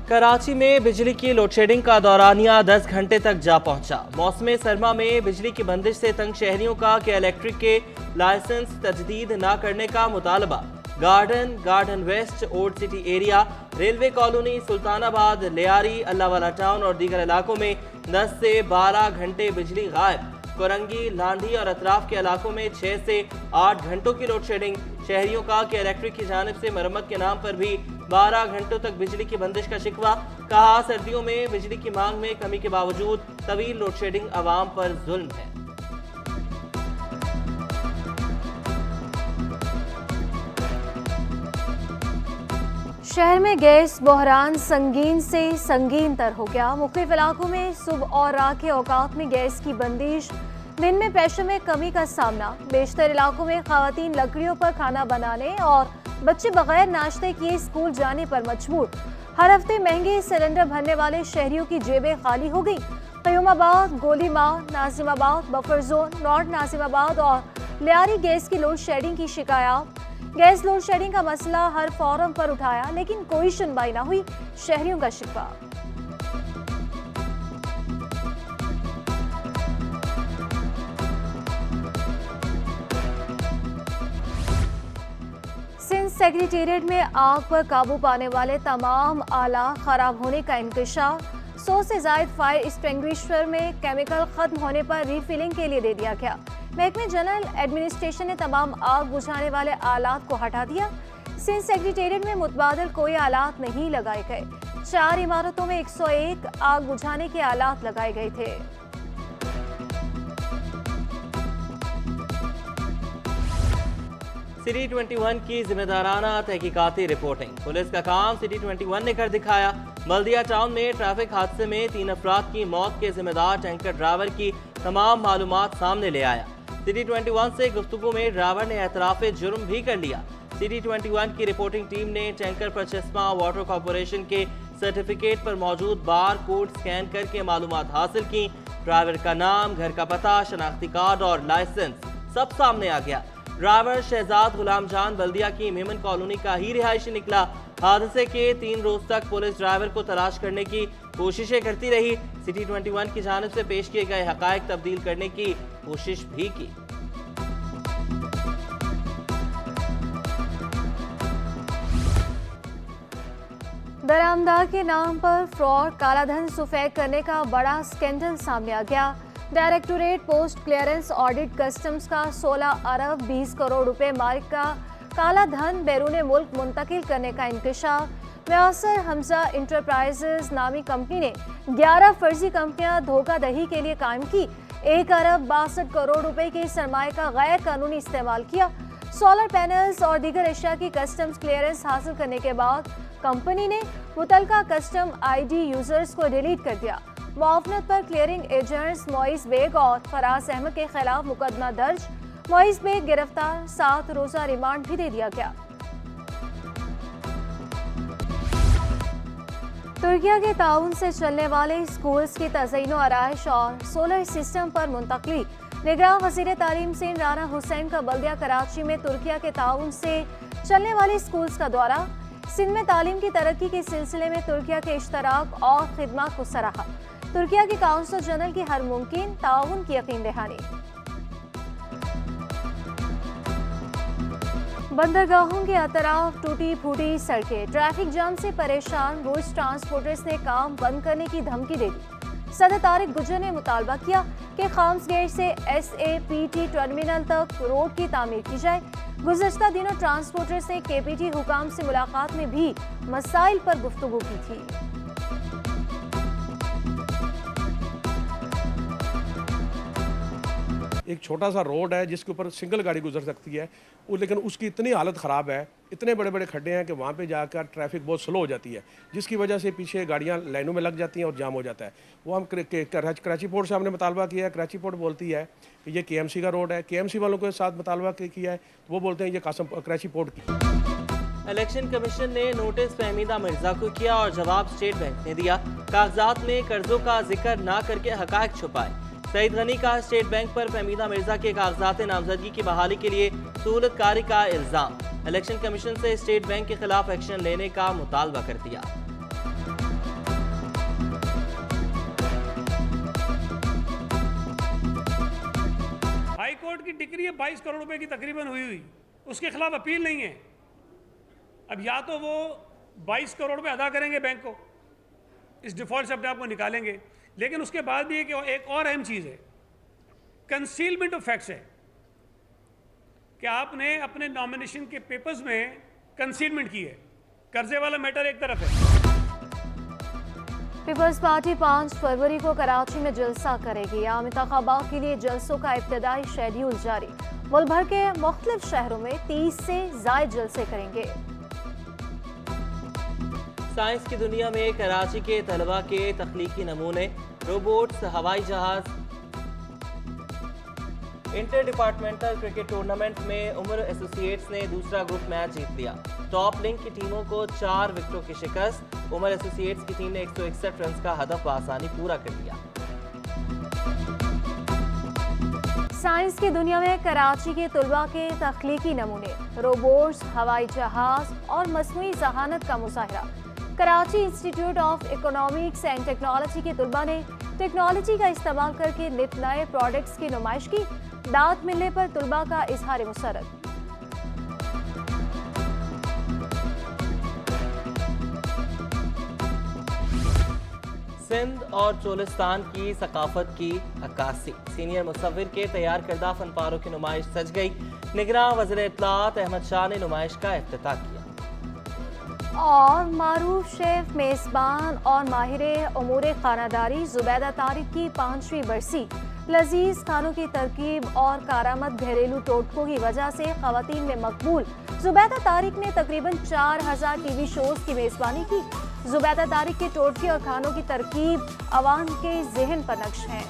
कराची में बिजली की लोडशेडिंग का दौरानिया 10 घंटे तक जा पहुंचा। मौसम सरमा में बिजली की बंदिश से तंग शहरियों का के इलेक्ट्रिक के लाइसेंस तजदीद न करने का मुतालबा। Garden West, Old City area, railway colony, Sultanabad, Lyari, Allahwala town और दीगर इलाकों में 10 से 12 घंटे बिजली गायब। कोरंगी, लांडी और अतराफ के इलाकों में 6 से 8 घंटों की लोडशेडिंग। शहरियों का कि इलेक्ट्रिक की जानिब से मरम्मत के नाम पर भी 12 घंटों तक बिजली की बंदिश का शिकवा। कहा, सर्दियों में बिजली की मांग में कमी के बावजूद तवील लोडशेडिंग आवाम पर जुल्म है। शहर में गैस बहरान संगीन से संगीन तर हो गया। मुख्तलिफ इलाकों में सुबह और रात के औकात में गैस की बंदिश, दिन में प्रेशर में कमी का सामना। बेशतर इलाकों में खवातीन लकड़ियों पर खाना बनाने और बच्चे बगैर नाश्ते किए स्कूल जाने पर मजबूर। हर हफ्ते महंगे सिलेंडर भरने वाले शहरियों की जेबें खाली हो गई। Qayyumabad, Golimar, Nazimabad, buffer zone, north Nazimabad और लियारी गैस की लोड शेडिंग की शिकायत। गैस लोड शेडिंग का मसला हर फोरम पर उठाया लेकिन कोई सुनवाई न हुई, शहरियों का शिकवा। सिंध सेक्रेटेरिएट में आग पर काबू पाने वाले तमाम आला खराब होने का इंकशाफ। 100 से ज्यादा फायर एक्सटिंग्विशर में केमिकल खत्म होने पर रीफिलिंग के लिए दे दिया गया। महकमे जनरल एडमिनिस्ट्रेशन ने तमाम आग बुझाने वाले आलात को हटा दिया। सिंध सेक्रेटेरिएट में मुतबादल कोई आलात नहीं लगाए गए। 4 इमारतों में 101 आग बुझाने के आलात लगाए गए थे। सिटी 21 की जिम्मेदाराना तहकीकाती रिपोर्टिंग। पुलिस का काम सिटी 21 ने कर दिखाया। बल्दिया टाउन में ट्रैफिक हादसे में 3 अफराद की मौत के जिम्मेदार टैंकर ड्राइवर की तमाम मालूमात सामने ले आया। सिटी 21 से गुफ्तगू में ड्राइवर ने एतराफ़े जुर्म भी कर लिया। सिटी 21 की रिपोर्टिंग टीम ने टैंकर पर चश्मा वाटर कॉरपोरेशन के सर्टिफिकेट पर मौजूद बार कोड स्कैन करके मालूमात हासिल की। ड्राइवर का नाम, घर का पता, शनाख्ती कार्ड और लाइसेंस सब सामने आ गया। ड्राइवर शहजाद गुलाम जान बल्दिया की मेमन कॉलोनी का ही रिहायशी निकला। हादसे के 3 रोज तक पुलिस ड्राइवर को तलाश करने की कोशिशें करती रही। सिटी 21 की जानिब से पेश किए गए हकायक तब्दील करने की कोशिश भी की। दरामदार के नाम पर फ्रॉड, कालाधन सफेद करने का बड़ा स्कैंडल सामने आ गया। Directorate post clearance audit customs का 16 अरब 20 करोड़ रुपए मालिक का काला धन बैरून मुल्क मुंतकिल करने का इंकशाफ। व्यासर हमजा इंटरप्राइजेज नामी कंपनी ने 11 फर्जी कंपनियां धोखाधड़ी के लिए कायम की। 1 अरब 62 करोड़ रुपए के सरमाए का गैर कानूनी इस्तेमाल किया। सोलर पैनल्स और दीगर अशिया की कस्टम्स क्लियरेंस हासिल करने के बाद कंपनी ने मुतलका कस्टम ID यूजर्स को डिलीट कर दिया। मुआवनत पर क्लियरिंग एजेंट्स मोइस बेग और फराज अहमद के खिलाफ मुकदमा दर्ज। मोइस बेग गिरफ्तार, 7 रोजा रिमांड भी दे दिया गया। तुर्किया के ताउन से चलने वाले स्कूल्स की तज़यीनो आराइश और सोलर सिस्टम पर मुंतकली। निगरान वज़ीर तालीम सिंध राना हुसैन का बल्दिया कराची में तुर्किया के ताउन से चलने वाले स्कूल्स का दौरा। सिंध में तालीम की तरक्की के सिलसिले में तुर्किया के इश्तराक और खिदमत को सराहा। तुर्किया के काउंसिल जनरल की हर मुमकिन ताउन की यकीन दहानी। बंदरगाहों के अतराफ टूटी फूटी सड़कें, ट्रैफिक जाम से परेशान रोज ट्रांसपोर्टर्स ने काम बंद करने की धमकी दे दी। सदर तारिक गुजर ने मुतालबा किया कि खाम्सगेट से SAPT टर्मिनल तक रोड की तामीर की जाए। गुज़श्ता दिनों ट्रांसपोर्टर्स ने KPT हुकाम से मुलाकात में भी मसाइल पर गुफ्तगू की थी। एक छोटा सा रोड है जिसके ऊपर सिंगल गाड़ी गुजर सकती है, वो लेकिन उसकी इतनी हालत ख़राब है, इतने बड़े बड़े खड्डे हैं कि वहाँ पे जाकर ट्रैफिक बहुत स्लो हो जाती है, जिसकी वजह से पीछे गाड़ियाँ लाइनों में लग जाती हैं और जाम हो जाता है। वो हम कराची पोर्ट से हमने मुतालबा किया है। कराची पोर्ट बोलती है कि ये KMC का रोड है। KMC वालों के साथ मुतालबा किया है तो वो बोलते हैं ये कराची पोर्ट की। इलेक्शन कमीशन ने नोटिस फहमीदा मिर्जा को किया और जवाब स्टेट बैंक ने दिया। कागजात में कर्जों का जिक्र ना करके हकायक छुपाए। सईद गनी का स्टेट बैंक पर फहमीदा मिर्जा के कागजात नामजदगी की बहाली के लिए सहूलतकारी का इल्जाम। इलेक्शन कमीशन से स्टेट बैंक के खिलाफ एक्शन लेने का मुतालबा कर दिया। कोर्ट की डिक्री है 22 करोड़ रुपए की तकरीबन हुई, उसके खिलाफ अपील नहीं है। अब या तो वो 22 करोड़ रुपए अदा करेंगे बैंक को, इस डिफॉल्ट से अपने आप को निकालेंगे, लेकिन उसके बाद भी एक और अहम चीज़ है, कंसीलमेंट ऑफ फैक्ट्स है कि आपने अपने नॉमिनेशन के पेपर्स में कंसीलमेंट की है। कर्जे वाला मैटर एक तरफ है। पीपल्स पार्टी 5 फरवरी को कराची में जलसा करेगी। आम इंतखाबात के लिए जलसों का इब्तदाई शेड्यूल जारी। मुल्क भर के मुख्तलिफ शहरों में 30 से ज़ायद जलसे करेंगे। साइंस की दुनिया में कराची के तलबा के तख्लीकी नमूने, रोबोट्स, हवाई जहाज। इंटर डिपार्टमेंटल क्रिकेट टूर्नामेंट में उमर एसोसिएट्स ने दूसरा ग्रुप मैच जीत लिया। टॉप लिंक की टीमों को 4 विकेटों की शिकस्त। उमर एसोसिएट्स की टीम ने 161 रन का हदफ बआसानी पूरा कर लिया। साइंस की दुनिया में कराची के तुलबा के तख्लीकी नमूने, रोबोट्स, हवाई जहाज और मसनूई जहानत का मुजाहरा। Karachi institute of economics and technology के तुलबा ने टेक्नोलॉजी का इस्तेमाल करके नित नए प्रोडक्ट्स की नुमाइश की। दाद मिलने पर तुलबा का इजहार मुसरत। सिंध और चोलिस्तान की सकाफत की अक्कासी। सीनियर मुसव्विर के तैयार करदा फनपारों की नुमाइश सज गई। निगरां वज़ीर इत्तलात अहमद शाह ने नुमाइश का इफ्तिताह किया। और मारूफ शेफ, मेज़बान और माहिर उमूर खानादारी जुबैदा तारिक की 5वीं बरसी। लजीज खानों की तरकीब और कारामद घरेलू टोटकों की वजह से खवातीन में मकबूल। जुबैदा तारिक ने तकरीबन 4000 टीवी शोज की मेज़बानी की। जुबैदा तारिक के टोटके और खानों की तरकीब अवाम के जहन पर नक्श हैं।